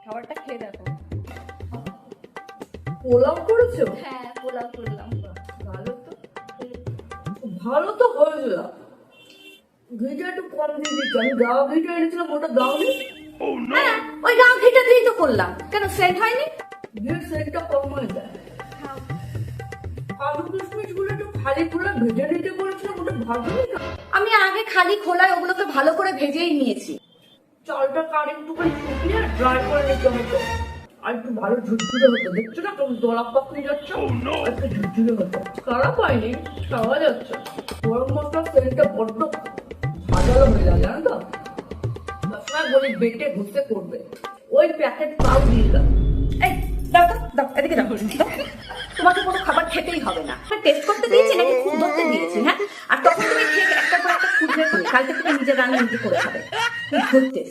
খাবারটা খেয়ে দেখো। পোলাও করেছো? হ্যাঁ, পোলাও করলাম। ভালো তো, ভালো তো হয়েছিল। ঘিটা একটু কম দিয়ে দিচ্ছ। আমি গাওয়া ঘিটা এনেছিলাম, ওটা দাওনি। হ্যাঁ, ওই গাও ঘিটা দিয়েই তো করলাম। কেন সেন্ট হয়নি? ঘির সেন্টটা কম হয়ে যায়। কাজু কিশমিশ গুলো একটু খালি করে ভেজে নিতে বলেছিলাম, ওটা ভাজনি না। আমি আগে খালি খোলায় ওগুলোকে ভালো করে ভেজেই নিয়েছি। চালটা কার একটুখানি শুকিয়ে ড্রাই করে নিতে হতো, আর একটু ভালো ঝুরঝুরে হতো। দেখছো না কেমন দলা পাকিয়ে যাচ্ছে, আর একটু ঝুরঝুরে হতো। খারাপ হয়নি, খাওয়া যাচ্ছে। গরম মশলার সেন্টটা বড্ড ভাজালো হয়ে যায়, জানো তো। সবসময় বলি বেটে ঘুষে করবে। ওই প্যাকেট পাও দিয়ে দাও। এই দাও তো, দাও, এদিকে দাও। দাও। তোমাকে কোনো খাবার খেতেই হবে না। টেস্ট করতে দিয়েছি নাকি খুব ধরতে দিয়েছি? হ্যাঁ, আর তখন তুমি খেয়ে একটা পর একটা খুঁজবে। কালকে তুমি নিজে রান্না নিজে করে খাবে। খুব ধরতে